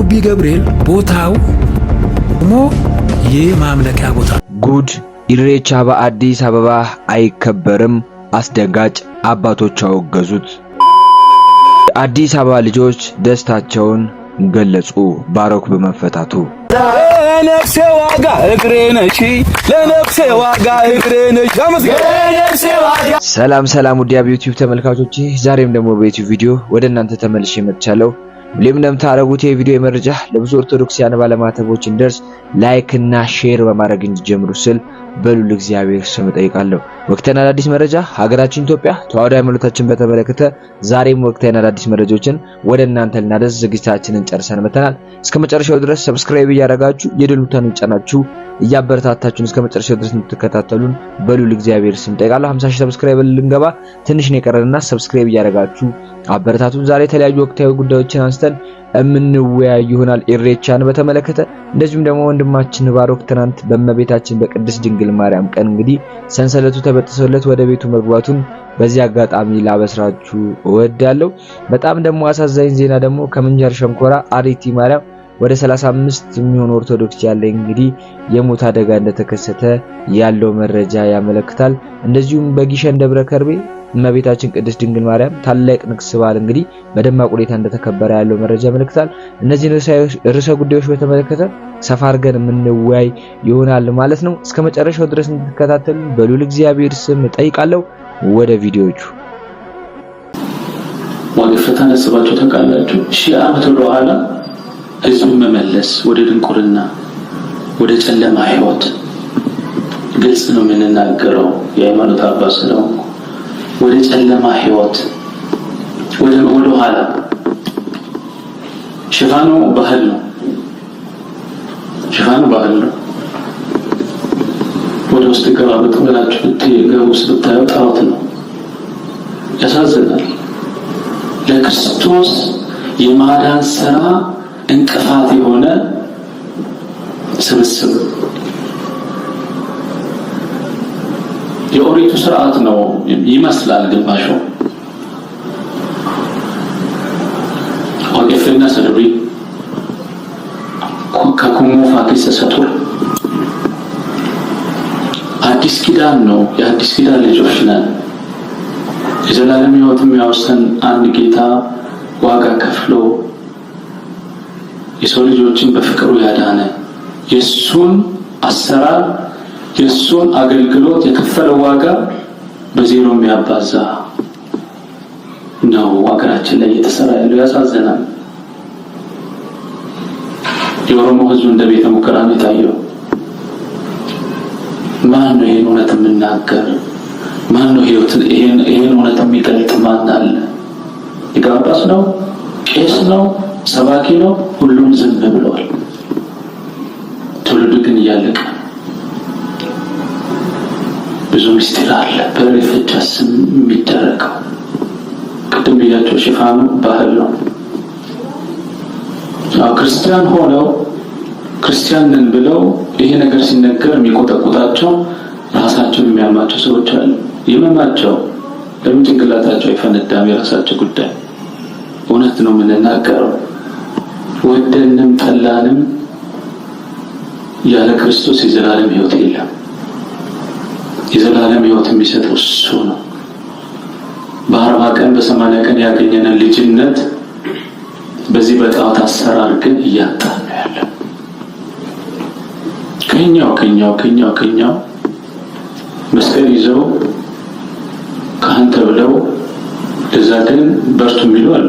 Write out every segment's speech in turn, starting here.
ቁልቢ ገብርኤል ቦታው ደግሞ የማምለኪያ ቦታ። ጉድ! ኢሬቻ በአዲስ አበባ አይከበርም። አስደንጋጭ! አባቶች አወገዙት። አዲስ አበባ ልጆች ደስታቸውን ገለጹ ባሮክ በመፈታቱ። ለነፍሴ ዋጋ እግሬ ነሽ፣ ለነፍሴ ዋጋ እግሬ ነሽ። ሰላም ውድ የዩቲዩብ ተመልካቾቼ፣ ዛሬም ደግሞ በዩቲዩብ ቪዲዮ ወደ እናንተ ተመልሼ መጥቻለሁ። ሁሌም እንደምታደርጉት የቪዲዮ መረጃ ለብዙ ኦርቶዶክሳውያን ባለማተቦች እንደርስ ላይክ እና ሼር በማድረግ እንዲጀምሩ ስል በሉል እግዚአብሔር ስም ጠይቃለሁ። ወቅታዊና አዳዲስ መረጃ ሀገራችን ኢትዮጵያ ተዋህዶ ሃይማኖታችን በተመለከተ ዛሬም ወቅታዊና አዳዲስ መረጃዎችን ወደ እናንተ ልናደርስ ዝግጅታችንን ጨርሰን መተናል። እስከ መጨረሻው ድረስ ሰብስክራይብ እያደረጋችሁ የደወል ምልክቱን ጫናችሁ እያበረታታችሁን እስከ መጨረሻው ድረስ እንድትከታተሉን በሉል እግዚአብሔር ስም ጠይቃለሁ። 50,000 ሰብስክራይብ ልንገባ ትንሽ ነው የቀረንና ሰብስክራይብ እያደረጋችሁ አበረታቱን። ዛሬ የተለያዩ ወቅታዊ ጉዳዮችን አንስተን እምንወያይ ይሆናል። ኢሬቻን በተመለከተ እንደዚሁም ደግሞ ወንድማችን ባሮክ ትናንት በእመቤታችን በቅድስት ድንግል ማርያም ቀን እንግዲህ ሰንሰለቱ ተበጥሶለት ወደ ቤቱ መግባቱን በዚህ አጋጣሚ ላበስራችሁ እወዳለሁ። በጣም ደግሞ አሳዛኝ ዜና ደግሞ ከምንጃር ሸንኮራ አሪቲ ማርያም ወደ 35 የሚሆኑ ኦርቶዶክስ ያለ እንግዲህ የሞት አደጋ እንደተከሰተ ያለው መረጃ ያመለክታል። እንደዚሁም በጊሸን ደብረ ከርቤ እመቤታችን ቅድስት ድንግል ማርያም ታላቅ ንግስ በዓል እንግዲህ በደማቅ ሁኔታ እንደተከበረ ያለው መረጃ ያመለክታል። እነዚህ ርዕሰ ጉዳዮች በተመለከተ ሰፋ አድርገን የምንወያይ ይሆናል ማለት ነው። እስከ መጨረሻው ድረስ እንድትከታተሉ በሉል እግዚአብሔር ስም ጠይቃለሁ። ወደ ቪዲዮቹ ወገፈታ ነስባቸው ተቃላችሁ ሺህ ዓመት ወደ ኋላ ህዝብ መመለስ ወደ ድንቁርና ወደ ጨለማ ህይወት ግልጽ ነው የምንናገረው። የሃይማኖት አባስ ነው። ወደ ጨለማ ህይወት ወደ ኋላ ሽፋኑ ባህል ነው። ወደ ውስጥ ገባ ብትበላችሁ ብትገቡ ውስጥ ብታዩ ጣዖት ነው። ያሳዝናል። ለክርስቶስ የማዳን ሥራ እንቅፋት የሆነ ስብስብ የኦሪቱ ስርዓት ነው ይመስላል ግማሹ። ወገፈና ሰደሪ ከኩሙ ፋኪስ ሰጡር አዲስ ኪዳን ነው። የአዲስ ኪዳን ልጆች ነን። የዘላለም ሕይወት የሚያወርሰን አንድ ጌታ ዋጋ ከፍሎ የሰው ልጆችን በፍቅሩ ያዳነ የሱን አሰራር የሱን አገልግሎት የከፈለው ዋጋ በዜሮ የሚያባዛ ነው ሀገራችን ላይ እየተሰራ ያለው። ያሳዝናል። የኦሮሞ ህዝብ እንደ ቤተ ሙከራ ነው የታየው። ማን ነው ይሄን እውነት የሚናገር? ማን ነው ይሄን እውነት የሚገልጥ? ማን አለ? ጳጳስ ነው? ቄስ ነው? ሰባኪ ነው? ሁሉም ዝም ብለዋል። ትውልዱ ግን እያለቀ ብዙ ምስጢር አለ በሬፈቻ ስም የሚደረገው። ቅድም ብያቸው ሽፋኑ ባህል ነው። ክርስቲያን ሆነው ክርስቲያን ነን ብለው ይሄ ነገር ሲነገር የሚቆጠቁጣቸው ራሳቸውን የሚያማቸው ሰዎች አሉ። ይመማቸው ለምን ጭንቅላታቸው አይፈነዳም? የራሳቸው ጉዳይ። እውነት ነው የምንናገረው። ወደንም ጠላንም ያለ ክርስቶስ የዘላለም ሕይወት የለም። የዘላለም ሕይወት የሚሰጠው እሱ ነው። በ40 ቀን በ80 ቀን ያገኘነን ልጅነት በዚህ በጣዖት አሰራር ግን እያጣን ነው ያለው። ከኛው መስቀል ይዘው ካህን ተብለው እዛ ግን በርቱ የሚሉ አሉ።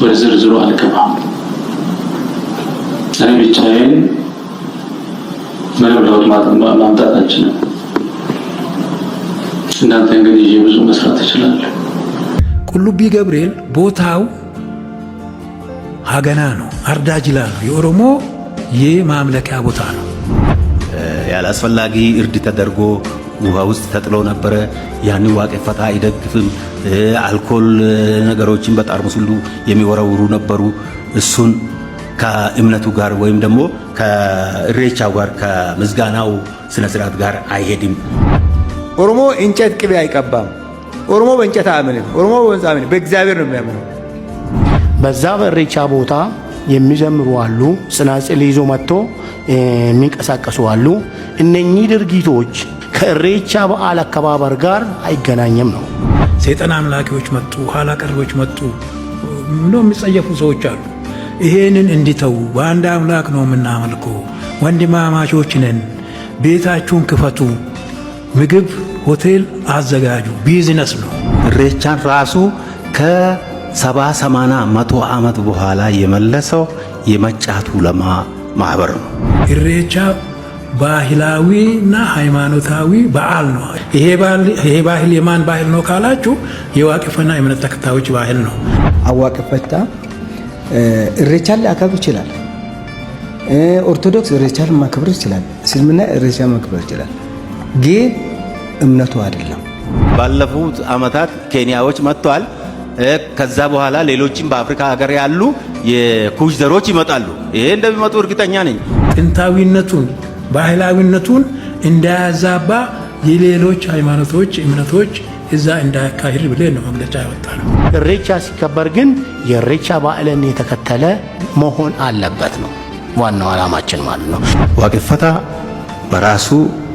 ወደ ዝርዝሩ አልገባም። እኔ ብቻዬን ምንም ለውጥ ማምጣታችን ነው። እናንተ እንግዲህ ብዙ መስራት ትችላለህ። ቁልቢ ገብርኤል ቦታው ሀገና ነው፣ አርዳጅላ ነው። የኦሮሞ የማምለኪያ ቦታ ነው። ያላስፈላጊ እርድ ተደርጎ ውሃ ውስጥ ተጥሎ ነበረ። ያን ዋቄፈታ አይደግፍም። አልኮል ነገሮችን በጠርሙስ ሁሉ የሚወረውሩ ነበሩ። እሱን ከእምነቱ ጋር ወይም ደግሞ ከኢሬቻው ጋር ከምስጋናው ስነ ስርዓት ጋር አይሄድም። ኦሮሞ እንጨት ቅቤ አይቀባም። ኦሮሞ በእንጨት አያምንም። ኦሮሞ በወንዝ አያምንም። በእግዚአብሔር ነው የሚያምነው። በዛ በኢሬቻ ቦታ የሚዘምሩ አሉ፣ ጽናጽል ይዞ መጥቶ የሚንቀሳቀሱ አሉ። እነኚህ ድርጊቶች ከኢሬቻ በዓል አከባበር ጋር አይገናኝም ነው። ሰይጣን አምላኪዎች መጡ፣ ኋላ ቀሮች መጡ ነው የሚጸየፉ ሰዎች አሉ። ይሄንን እንዲተው በአንድ አምላክ ነው የምናመልከው፣ ወንድማማቾች ነን፣ ቤታችሁን ክፈቱ፣ ምግብ ሆቴል አዘጋጁ፣ ቢዝነስ ነው። ኢሬቻን ራሱ ከ70-80 100 ዓመት በኋላ የመለሰው የመጫቱ ለማ ማህበር ነው። ኢሬቻ ባህላዊና ሃይማኖታዊ በዓል ነው። ይሄ ባህል የማን ባህል ነው ካላችሁ የዋቅፈና የእምነት ተከታዮች ባህል ነው። አዋቅፈታ ኢሬቻን ሊያከብር ይችላል። ኦርቶዶክስ ኢሬቻን ማክበር ይችላል። እስልምና ኢሬቻን ማክበር ይችላል። ግን እምነቱ አይደለም። ባለፉት ዓመታት ኬንያዎች መጥተዋል። ከዛ በኋላ ሌሎችም በአፍሪካ ሀገር ያሉ የኩሽ ዘሮች ይመጣሉ። ይሄ እንደሚመጡ እርግጠኛ ነኝ። ጥንታዊነቱን ባህላዊነቱን እንዳያዛባ የሌሎች ሃይማኖቶች እምነቶች እዛ እንዳያካሂድ ብለን ነው መግለጫ ያወጣነው። ኢሬቻ ሲከበር ግን የኢሬቻ በዓልን የተከተለ መሆን አለበት ነው ዋናው ዓላማችን ማለት ነው። ዋቅፈታ በራሱ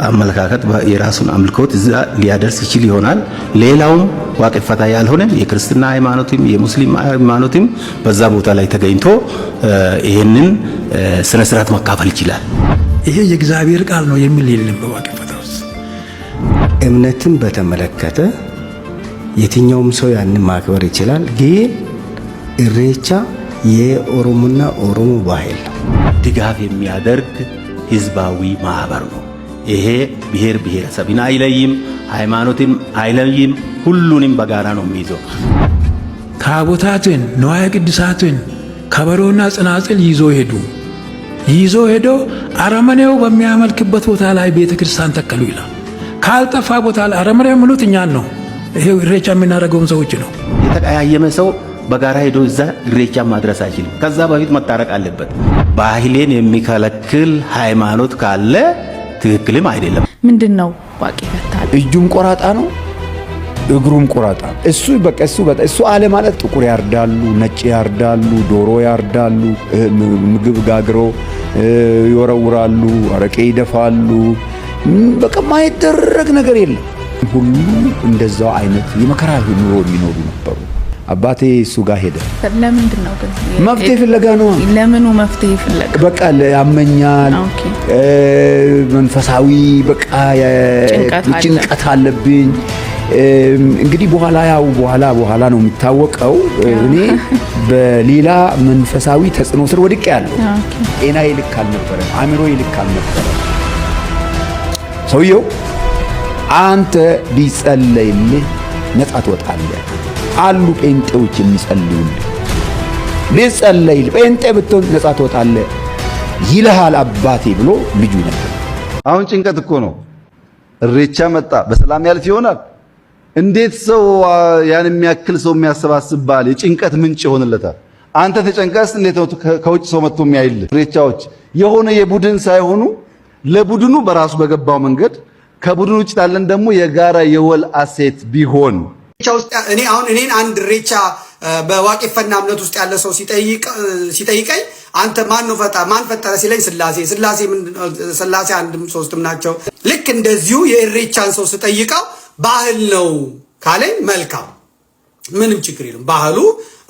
አመለካከት የራሱን አምልኮት እዛ ሊያደርስ ይችል ይሆናል። ሌላውም ዋቅፈታ ያልሆነ የክርስትና ሃይማኖትም የሙስሊም ሃይማኖትም በዛ ቦታ ላይ ተገኝቶ ይሄንን ስነ ስርዓት መካፈል ይችላል። ይሄ የእግዚአብሔር ቃል ነው የሚል የለም በዋቅፈታ ውስጥ። እምነትን በተመለከተ የትኛውም ሰው ያንን ማክበር ይችላል። ግን ኢሬቻ የኦሮሞና ኦሮሞ ባህል ነው። ድጋፍ የሚያደርግ ህዝባዊ ማህበር ነው። ይሄ ብሔር ብሔረሰብን አይለይም፣ ሃይማኖትን አይለይም፣ ሁሉንም በጋራ ነው የሚይዘው። ታቦታትን ንዋየ ቅድሳትን ከበሮና ጽናጽል ይዞ ሄዶ አረመኔው በሚያመልክበት ቦታ ላይ ቤተ ክርስቲያን ተከሉ ይላል። ካልጠፋ ቦታ ላይ አረመኔው ምኑት እኛን ነው። ይሄው ኢሬቻ የምናደርገውን ሰዎች ነው። የተቀያየመ ሰው በጋራ ሄዶ እዛ ኢሬቻ ማድረስ አይችልም። ከዛ በፊት መታረቅ አለበት። ባህሌን የሚከለክል ሃይማኖት ካለ ትክክልም አይደለም። ምንድነው ዋቅፈታ? እጁም ቆራጣ ነው፣ እግሩም ቆራጣ ነው። እሱ አለ ማለት ጥቁር ያርዳሉ፣ ነጭ ያርዳሉ፣ ዶሮ ያርዳሉ፣ ምግብ ጋግሮ ይወረውራሉ፣ አረቄ ይደፋሉ። በቃ ማይደረግ ነገር የለም። ሁሉ እንደዛው አይነት የመከራ ኑሮ የሚኖሩ ነበሩ። አባቴ እሱ ጋር ሄደ። ለምንድን ነው ግን? መፍትሄ ፍለጋ ነው። ለምኑ መፍትሄ ፍለጋ? በቃ ያመኛል፣ መንፈሳዊ በቃ ጭንቀት አለብኝ። እንግዲህ በኋላ ነው የሚታወቀው። እኔ በሌላ መንፈሳዊ ተጽዕኖ ስር ወድቄ ያለው ጤናዬ ልክ አልነበረም፣ አእምሮዬ ልክ አልነበረም። ሰውየው አንተ ቢጸለይልህ ነጻ ትወጣለህ አሉ ጴንጤዎች የሚጸልዩልህ። ቢጸለይልህ ጴንጤ ብትሆን ነጻ ትወጣለህ ይልሃል አባቴ ብሎ ልጁ ነበር። አሁን ጭንቀት እኮ ነው። ኢሬቻ መጣ፣ በሰላም ያልፍ ይሆናል። እንዴት ሰው ያን የሚያክል ሰው የሚያሰባስብ በዓል የጭንቀት ምንጭ ይሆንለታል? አንተ ተጨንቀስ እንዴት ነው ከውጭ ሰው መጥቶ የሚያይልህ? ኢሬቻዎች የሆነ የቡድን ሳይሆኑ ለቡድኑ በራሱ በገባው መንገድ ከቡድኑ ውጭ ታለን ደግሞ የጋራ የወል አሴት ቢሆን እኔን አንድ ኢሬቻ በዋቅፈና እምነት ውስጥ ያለ ሰው ሲጠይቀኝ አንተ ማን ፈጠረ ሲለኝ ስላሴ አንድም ሶስትም ናቸው። ልክ እንደዚሁ የኢሬቻን ሰው ስጠይቀው ባህል ነው ካለኝ መልካም፣ ምንም ችግር የለም። ባህሉ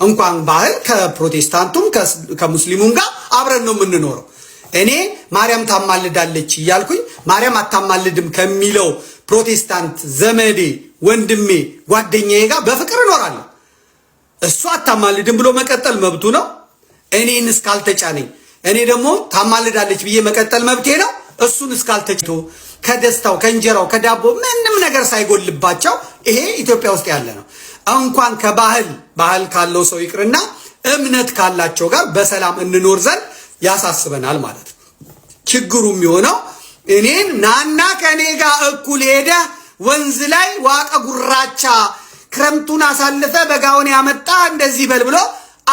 እንኳን ባህል ከፕሮቴስታንቱም ከሙስሊሙም ጋር አብረን ነው የምንኖረው። እኔ ማርያም ታማልዳለች እያልኩኝ ማርያም አታማልድም ከሚለው ፕሮቴስታንት ዘመዴ፣ ወንድሜ፣ ጓደኛዬ ጋር በፍቅር እኖራለሁ። እሱ አታማልድም ብሎ መቀጠል መብቱ ነው። እኔን እስካልተጫነኝ እኔ ደግሞ ታማልዳለች ብዬ መቀጠል መብቴ ነው። እሱን እስካልተጭቶ ከደስታው ከእንጀራው ከዳቦ ምንም ነገር ሳይጎልባቸው ይሄ ኢትዮጵያ ውስጥ ያለ ነው። እንኳን ባህል ካለው ሰው ይቅርና እምነት ካላቸው ጋር በሰላም እንኖር ዘንድ ያሳስበናል ማለት ነው። ችግሩ የሚሆነው እኔን ናና ከኔ ጋር እኩል ሄደ ወንዝ ላይ ዋቀ ጉራቻ ክረምቱን አሳልፈ በጋውን ያመጣ እንደዚህ በል ብሎ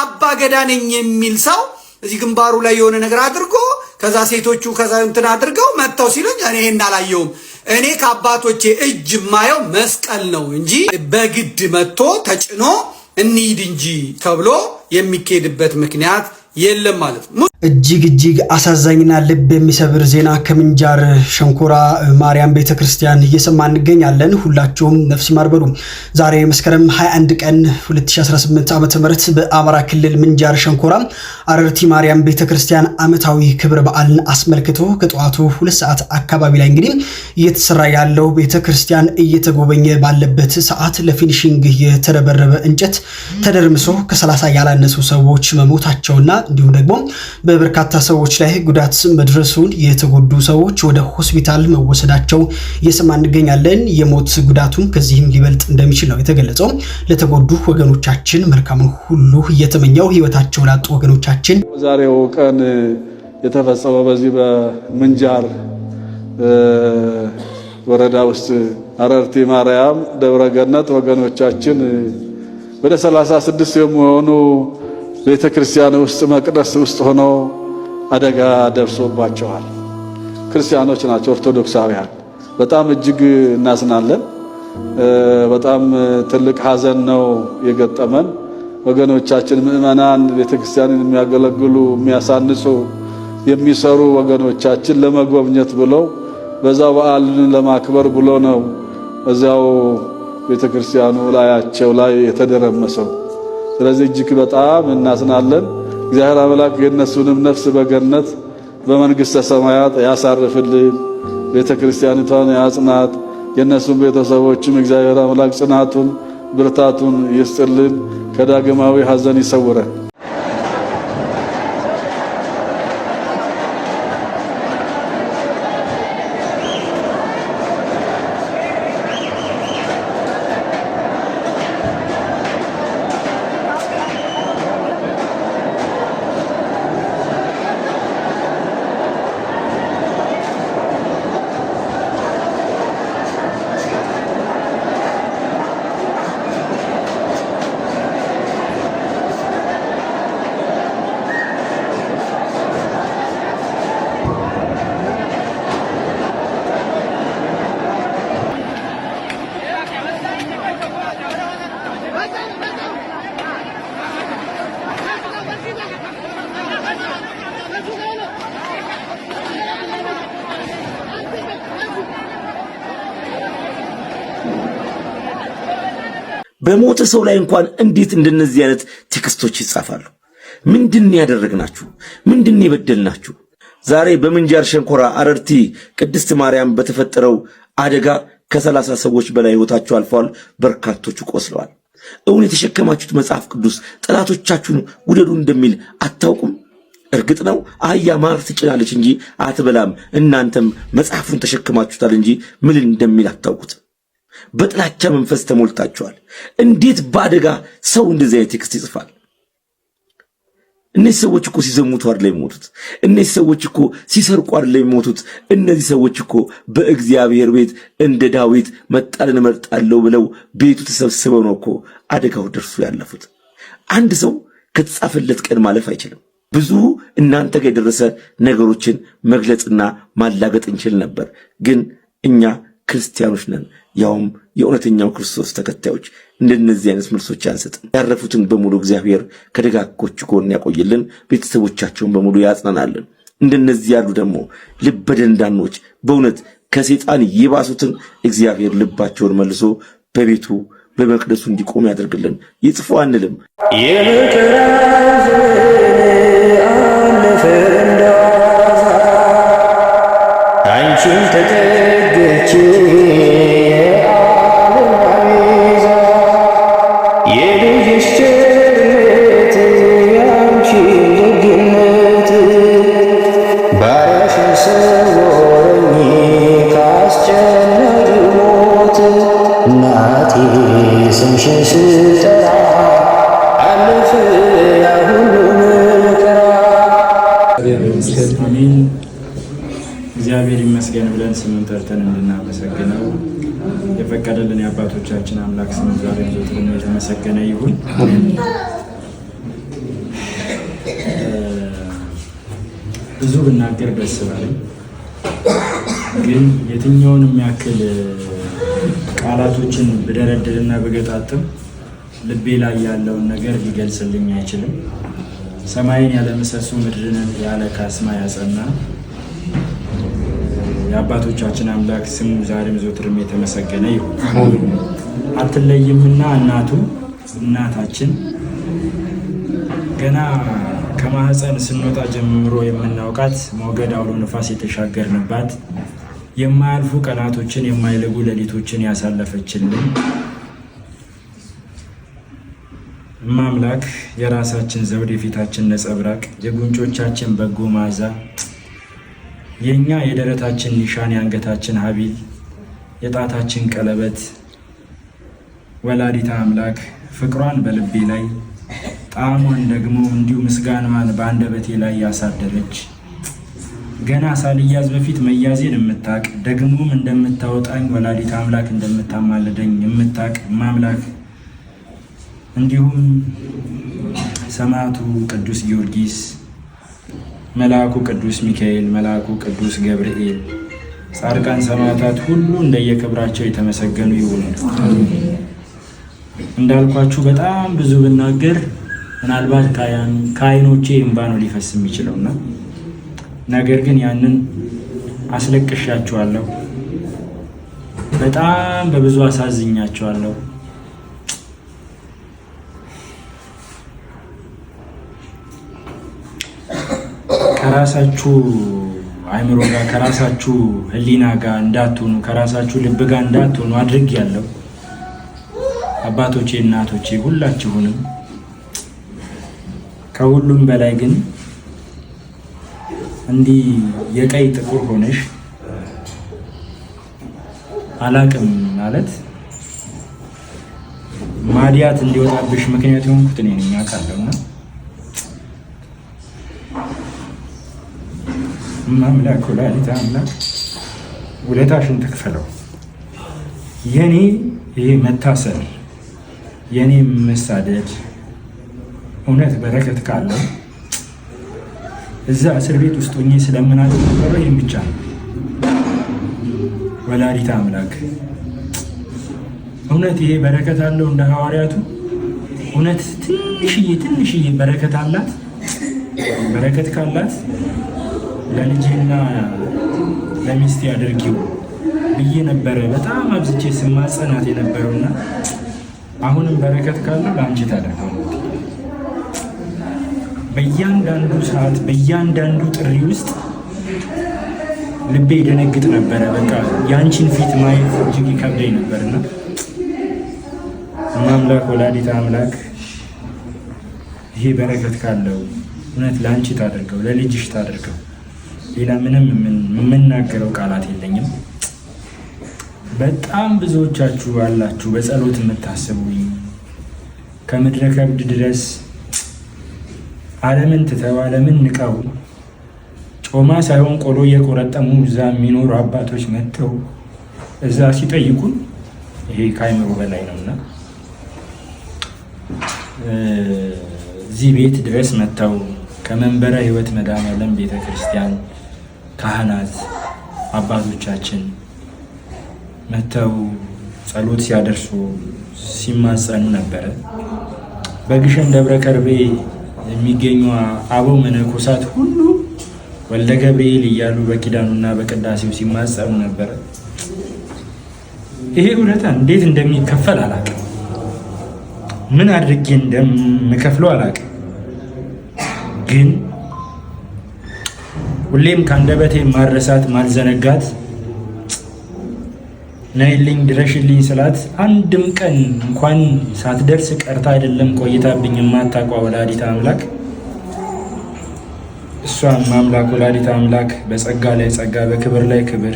አባ ገዳ ነኝ የሚል ሰው እዚህ ግንባሩ ላይ የሆነ ነገር አድርጎ ከዛ ሴቶቹ ከዛ እንትን አድርገው መጥተው ሲሉኝ እኔ እንዳላየውም እኔ ከአባቶቼ እጅ ማየው መስቀል ነው እንጂ በግድ መጥቶ ተጭኖ እንሂድ እንጂ ተብሎ የሚካሄድበት ምክንያት የለም ማለት ነው። እጅግ አሳዛኝና ልብ የሚሰብር ዜና ከምንጃር ሸንኮራ ማርያም ቤተክርስቲያን እየሰማን እንገኛለን። ሁላችሁም ነፍስ ይማር በሉ። ዛሬ መስከረም 21 ቀን 2018 ዓ.ም በአማራ ክልል ምንጃር ሸንኮራ አረርቲ ማርያም ቤተክርስቲያን ዓመታዊ ክብረ በዓልን አስመልክቶ ከጠዋቱ 2 ሰዓት አካባቢ ላይ እንግዲህ እየተሰራ ያለው ቤተክርስቲያን እየተጎበኘ ባለበት ሰዓት ለፊኒሺንግ የተረበረበ እንጨት ተደርምሶ ከ30 ያላነሱ ሰዎች መሞታቸውና እንዲሁም ደግሞ በበርካታ ሰዎች ላይ ጉዳት መድረሱን የተጎዱ ሰዎች ወደ ሆስፒታል መወሰዳቸው እየሰማን እንገኛለን። የሞት ጉዳቱም ከዚህም ሊበልጥ እንደሚችል ነው የተገለጸው። ለተጎዱ ወገኖቻችን መልካሙን ሁሉ እየተመኘው ህይወታቸውን ላጡ ወገኖቻችን ዛሬው ቀን የተፈጸመው በዚህ በምንጃር ወረዳ ውስጥ አረርቲ ማርያም ደብረገነት ወገኖቻችን ወደ 36 የሚሆኑ ቤተክርስቲያን ውስጥ መቅደስ ውስጥ ሆነው አደጋ ደርሶባቸዋል። ክርስቲያኖች ናቸው፣ ኦርቶዶክሳውያን። በጣም እጅግ እናዝናለን። በጣም ትልቅ ሐዘን ነው የገጠመን። ወገኖቻችን ምእመናን ቤተክርስቲያንን የሚያገለግሉ የሚያሳንጹ የሚሰሩ ወገኖቻችን ለመጎብኘት ብለው በዛው በዓልን ለማክበር ብሎ ነው እዚያው ቤተክርስቲያኑ ላያቸው ላይ የተደረመሰው። ስለዚህ እጅግ በጣም እናዝናለን። እግዚአብሔር አምላክ የነሱንም ነፍስ በገነት በመንግስተ ሰማያት ያሳርፍልን፣ ቤተክርስቲያኒቷን ያጽናት፣ የነሱን ቤተሰቦችም እግዚአብሔር አምላክ ጽናቱን ብርታቱን ይስጥልን፣ ከዳግማዊ ሐዘን ይሰውረን። በሞተ ሰው ላይ እንኳን እንዴት እንደነዚህ አይነት ቴክስቶች ይጻፋሉ? ምንድን ያደረግናችሁ? ምንድን የበደልናችሁ? ዛሬ በምንጃር ሸንኮራ አረርቲ ቅድስት ማርያም በተፈጠረው አደጋ ከ30 ሰዎች በላይ ህይወታቸው አልፈዋል። በርካቶቹ ቆስለዋል። እውን የተሸከማችሁት መጽሐፍ ቅዱስ ጠላቶቻችሁን ውደዱ እንደሚል አታውቁም? እርግጥ ነው አህያ ማር ትጭናለች እንጂ አትበላም። እናንተም መጽሐፉን ተሸክማችሁታል እንጂ ምን እንደሚል አታውቁት። በጥላቻ መንፈስ ተሞልታችኋል። እንዴት በአደጋ ሰው እንደዚህ አይነት ቴክስት ይጽፋል? እነዚህ ሰዎች እኮ ሲዘሙቱ አይደል የሚሞቱት? እነዚህ ሰዎች እኮ ሲሰርቁ አይደል የሚሞቱት? እነዚህ ሰዎች እኮ በእግዚአብሔር ቤት እንደ ዳዊት መጣልን እመርጣለሁ ብለው ቤቱ ተሰብስበው ነው እኮ አደጋው ደርሶ ያለፉት። አንድ ሰው ከተጻፈለት ቀን ማለፍ አይችልም። ብዙ እናንተ ጋር የደረሰ ነገሮችን መግለጽና ማላገጥ እንችል ነበር፣ ግን እኛ ክርስቲያኖች ነን፣ ያውም የእውነተኛው ክርስቶስ ተከታዮች። እንደነዚህ አይነት መልሶች አንሰጥም። ያረፉትን በሙሉ እግዚአብሔር ከደጋጎቹ ጎን ያቆይልን፣ ቤተሰቦቻቸውን በሙሉ ያጽናናልን። እንደነዚህ ያሉ ደግሞ ልበ ደንዳኖች በእውነት ከሰይጣን የባሱትን እግዚአብሔር ልባቸውን መልሶ በቤቱ በመቅደሱ እንዲቆም ያደርግልን። ይጽፉ አንልም። አንቺን ተጠግቼ የልጅሽ ቸርነት ያንቺ ደግነት ባሪያሽን ሰወረኝ ካስጨናቂ ሞት እናቴ ስምሽን ስጠራ አለፈ ያ ሁሉ መከራ። አሜን። እግዚአብሔር ይመስገን ብለን ስሙን ጠርተን እንድናመሰግነው የፈቀደልን የአባቶቻችን አምላክ ስም ዛሬም ዘወትርም የተመሰገነ ይሁን። ብዙ ብናገር ደስ ባለኝ፣ ግን የትኛውንም ያክል ቃላቶችን ብደረድርና ብገጣጥም ልቤ ላይ ያለውን ነገር ሊገልጽልኝ አይችልም። ሰማይን ያለ ምሰሶ ምድርን ያለ ካስማ ያጸና የአባቶቻችን አምላክ ስሙ ዛሬም ዘወትርም የተመሰገነ ይሁን። አትለይምና እናታችን ገና ከማህፀን ስንወጣ ጀምሮ የምናውቃት ሞገድ አውሎ ነፋስ የተሻገርንባት የማያልፉ ቀናቶችን የማይለጉ ሌሊቶችን ያሳለፈችልን እማምላክ የራሳችን ዘውድ የፊታችን ነጸብራቅ የጉንጮቻችን በጎ መዓዛ የኛ የደረታችን ኒሻን የአንገታችን ሀቢል የጣታችን ቀለበት ወላዲተ አምላክ ፍቅሯን በልቤ ላይ ጣዕሟን ደግሞ እንዲሁ ምስጋናዋን በአንደበቴ ላይ ያሳደረች ገና ሳልያዝ በፊት መያዜን የምታቅ ደግሞም እንደምታወጣኝ ወላዲተ አምላክ እንደምታማልደኝ የምታቅ ማምላክ እንዲሁም ሰማዕቱ ቅዱስ ጊዮርጊስ፣ መልአኩ ቅዱስ ሚካኤል፣ መልአኩ ቅዱስ ገብርኤል፣ ጻድቃን ሰማዕታት ሁሉ እንደየክብራቸው የተመሰገኑ ይሁኑ። እንዳልኳችሁ በጣም ብዙ ብናገር ምናልባት ከዓይኖቼ እንባ ነው ሊፈስ የሚችለውና ነገር ግን ያንን አስለቅሻቸዋለሁ። በጣም በብዙ አሳዝኛቸዋለሁ። ከራሳችሁ አእምሮ ጋር ከራሳችሁ ሕሊና ጋር እንዳትሆኑ ከራሳችሁ ልብ ጋር እንዳትሆኑ አድርጌያለሁ። አባቶቼ፣ እናቶቼ ሁላችሁንም ከሁሉም በላይ ግን እንዲህ የቀይ ጥቁር ሆነሽ አላቅም ማለት ማዲያት እንዲወጣብሽ ምክንያት የሆንኩት እኔ ነኝ አውቃለሁና አምላክ ወላዲተ አምላክ ውለታሽን ትክፈለው። የኔ ይሄ መታሰር የኔ መሳደድ እውነት በረከት ካለው እዛ እስር ቤት ውስጥ ሆኜ ስለምናገር ነበረ። ይህም ብቻ ነው። ወላዲተ አምላክ እውነት ይሄ በረከት አለው እንደ ሐዋርያቱ እውነት ትንሽዬ በረከት አላት። በረከት ካላት ለልጄና ለሚስቴ አድርጊው ብዬ ነበረ በጣም አብዝቼ ስማጸናት የነበረውና አሁንም በረከት ካለው ለአንቺ ታደርገው። በእያንዳንዱ ሰዓት በእያንዳንዱ ጥሪ ውስጥ ልቤ ይደነግጥ ነበረ። በቃ የአንቺን ፊት ማየት እጅግ ይከብደኝ ነበርና አምላክ ወላዲተ አምላክ ይሄ በረከት ካለው እውነት ለአንቺ ታደርገው፣ ለልጅሽ ታደርገው። ሌላ ምንም የምናገረው ቃላት የለኝም። በጣም ብዙዎቻችሁ አላችሁ በጸሎት የምታስቡኝ ከምድረ ከብድ ድረስ ዓለምን ትተው ዓለምን ንቀው ጮማ ሳይሆን ቆሎ እየቆረጠሙ እዛ የሚኖሩ አባቶች መጥተው እዛ ሲጠይቁን ይሄ ከአይምሮ በላይ ነውና እዚህ ቤት ድረስ መጥተው ከመንበረ ሕይወት መድኃኔዓለም ቤተ ክርስቲያን ካህናት አባቶቻችን መጥተው ጸሎት ሲያደርሱ ሲማጸኑ ነበረ። በግሸን ደብረ ከርቤ የሚገኙ አበው መነኮሳት ሁሉ ወልደ ገብርኤል እያሉ በኪዳኑና በቅዳሴው ሲማጸኑ ነበረ። ይሄ ውለታ እንዴት እንደሚከፈል አላቅም። ምን አድርጌ እንደምከፍለው አላቅም። ግን ሁሌም ከአንደበቴ ማረሳት ማልዘነጋት ነይልኝ ድረሽልኝ ስላት አንድም ቀን እንኳን ሳትደርስ ቀርታ አይደለም ቆይታብኝ የማታቋ ወላዲተ አምላክ እሷም አምላክ ወላዲተ አምላክ በጸጋ ላይ ጸጋ በክብር ላይ ክብር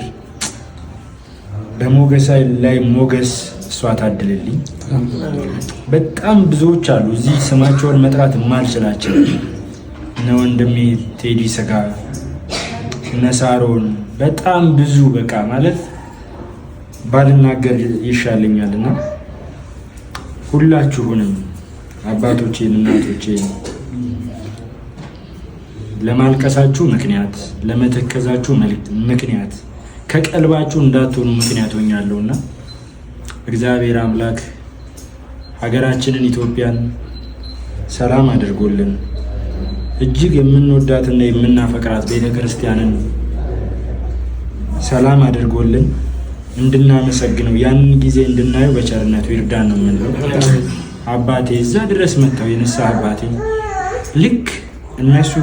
በሞገስ ላይ ሞገስ እሷ ታድልልኝ። በጣም ብዙዎች አሉ እዚህ ስማቸውን መጥራት የማልችላቸው እነ ወንድሜ ቴዲ ስጋ እነ ሳሮን በጣም ብዙ በቃ ማለት ባልናገር ይሻለኛልና ሁላችሁንም አባቶቼን እናቶቼን ለማልቀሳችሁ ምክንያት ለመተከዛችሁ ምክንያት ከቀልባችሁ እንዳትሆኑ ምክንያት ሆኛለሁና እግዚአብሔር አምላክ ሀገራችንን ኢትዮጵያን ሰላም አድርጎልን እጅግ የምንወዳትና የምናፈቅራት ቤተክርስቲያንን ሰላም አድርጎልን እንድናመሰግነው ያንን ጊዜ እንድናየው በቸርነቱ ይርዳን ነው የምንለው። አባቴ እዛ ድረስ መጥተው የንስሐ አባቴ ልክ እነሱ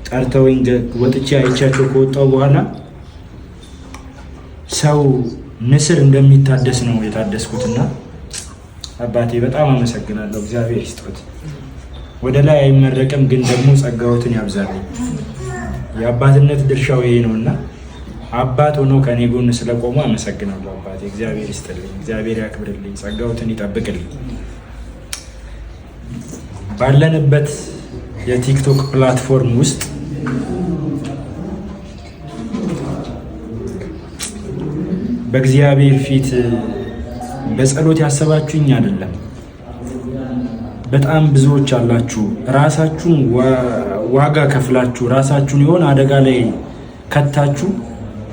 ጠርተውኝ ወጥቼ አይቻቸው ከወጣው በኋላ ሰው ንስር እንደሚታደስ ነው የታደስኩትና አባቴ በጣም አመሰግናለሁ። እግዚአብሔር ይስጥዎት። ወደ ላይ አይመረቅም፣ ግን ደግሞ ጸጋዎትን ያብዛልኝ። የአባትነት ድርሻው ይሄ ነውና አባት ሆኖ ከኔ ጎን ስለቆሙ አመሰግናለሁ አባቴ። እግዚአብሔር ይስጥልኝ፣ እግዚአብሔር ያክብርልኝ፣ ጸጋዎትን ይጠብቅልኝ። ባለንበት የቲክቶክ ፕላትፎርም ውስጥ በእግዚአብሔር ፊት በጸሎት ያሰባችሁኝ አይደለም። በጣም ብዙዎች አላችሁ ራሳችሁን ዋጋ ከፍላችሁ ራሳችሁን የሆነ አደጋ ላይ ከታችሁ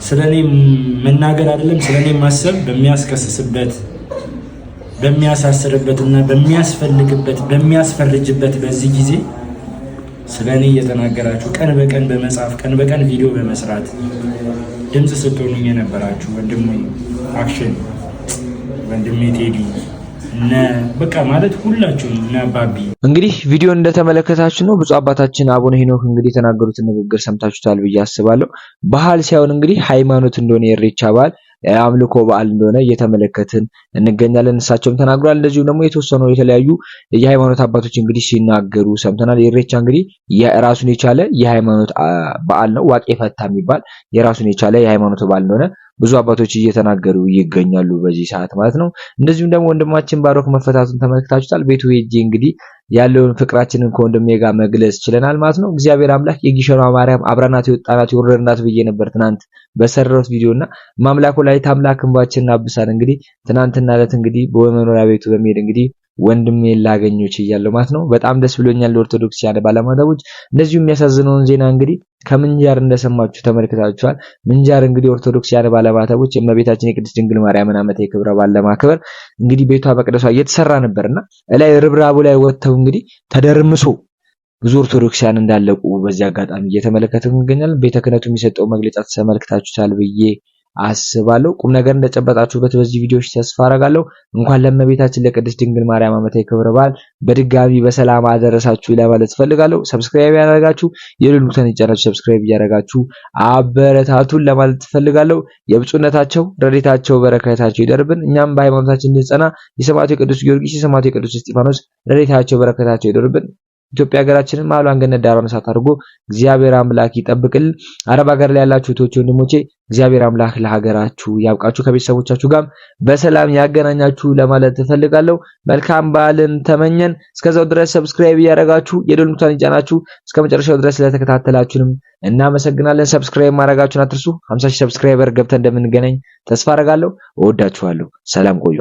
ስለኔ መናገር አይደለም ስለኔ ማሰብ በሚያስከስስበት በሚያሳስርበትና በሚያስፈልግበት በሚያስፈርጅበት በዚህ ጊዜ ስለኔ እየተናገራችሁ ቀን በቀን በመጻፍ ቀን በቀን ቪዲዮ በመስራት ድምጽ ስትሆኑኝ የነበራችሁ ወንድሜ አክሽን፣ ወንድሜ ቴዲ እና በቃ ማለት ሁላችሁም እና ባቢ እንግዲህ ቪዲዮ እንደተመለከታችሁ ነው። ብፁዕ አባታችን አቡነ ሄኖክ እንግዲህ የተናገሩትን ንግግር ሰምታችሁታል ብዬ አስባለሁ። ባህል ሳይሆን እንግዲህ ሃይማኖት እንደሆነ የኢሬቻ በዓል አምልኮ በዓል እንደሆነ እየተመለከትን እንገኛለን። እሳቸውም ተናግሯል። እንደዚሁ ደግሞ የተወሰኑ የተለያዩ የሃይማኖት አባቶች እንግዲህ ሲናገሩ ሰምተናል። ኢሬቻ እንግዲህ የራሱን የቻለ የሃይማኖት በዓል ነው። ዋቄ ፈታ የሚባል የራሱን የቻለ የሃይማኖት በዓል እንደሆነ ብዙ አባቶች እየተናገሩ ይገኛሉ በዚህ ሰዓት ማለት ነው። እንደዚሁም ደግሞ ወንድማችን ባሮክ መፈታቱን ተመልክታችኋል። ቤቱ ሄጄ እንግዲህ ያለውን ፍቅራችንን ከወንድሜ ጋር መግለጽ ችለናል ማለት ነው። እግዚአብሔር አምላክ የጊሸኗ ማርያም አብራናት የወጣናት የወረድናት ብዬ ነበር ትናንት በሰራሁት ቪዲዮና ማምላኩ ላይ ታምላክ እንባችንን አብሳን እንግዲህ ትናንትና ዕለት እንግዲህ በመኖሪያ ቤቱ በመሄድ እንግዲህ ወንድሜ ላገኘው ይችላል ማለት ነው። በጣም ደስ ብሎኛል። ኦርቶዶክሳውያን ባለማተቦች እንደዚሁ የሚያሳዝነውን ዜና እንግዲህ ከምንጃር እንደሰማችሁ ተመልክታችኋል። ምንጃር እንግዲህ ኦርቶዶክሳውያን ባለማተቦች የእመቤታችን የቅድስት ድንግል ማርያምን ዓመታዊ ክብረ በዓል ለማክበር እንግዲህ ቤቷ መቅደሷ እየተሰራ ነበርና ላይ ርብራቡ ላይ ወጥተው እንግዲህ ተደርምሶ ብዙ ኦርቶዶክሳውያን እንዳለቁ በዚህ አጋጣሚ እየተመለከትን እንገኛለን። ቤተ ክህነቱ የሚሰጠው መግለጫ ተመልክታችኋል ብዬ አስባለሁ። ቁም ነገር እንደጨበጣችሁበት በዚህ ቪዲዮዎች ተስፋ አደርጋለሁ። እንኳን ለእመቤታችን ለቅድስት ድንግል ማርያም ዓመታዊ ክብረ በዓል በድጋሚ በሰላም አደረሳችሁ ለማለት ፈልጋለሁ። ሰብስክራይብ ያደረጋችሁ የደወል ምልክቱን ይጫናችሁ፣ ሰብስክራይብ ያደረጋችሁ አበረታቱን ለማለት ፈልጋለሁ። የብፁዕነታቸው ረድኤታቸው በረከታቸው ይደርብን። እኛም በሃይማኖታችን እንድንጸና የሰማዕቱ የቅዱስ ጊዮርጊስ የሰማዕቱ የቅዱስ እስጢፋኖስ ረድኤታቸው በረከታቸው ይደርብን። ኢትዮጵያ ሀገራችንን መሀሏን ገነት ዳሯን እሳት አድርጎ እግዚአብሔር አምላክ ይጠብቅልን። አረብ ሀገር ላይ ያላችሁ እህቶቼ ወንድሞቼ እግዚአብሔር አምላክ ለሀገራችሁ ያብቃችሁ፣ ከቤተሰቦቻችሁ ጋር በሰላም ያገናኛችሁ ለማለት እፈልጋለሁ። መልካም በዓልን ተመኘን። እስከዛው ድረስ ሰብስክራይብ እያደረጋችሁ የደወል ምልክቱን ይጫናችሁ እስከ መጨረሻው ድረስ ስለተከታተላችሁንም እናመሰግናለን። ሰብስክራይብ ማድረጋችሁን አትርሱ። 50,000 ሰብስክራይበር ገብተን እንደምንገናኝ ተስፋ አደርጋለሁ። እወዳችኋለሁ። ሰላም ቆዩ።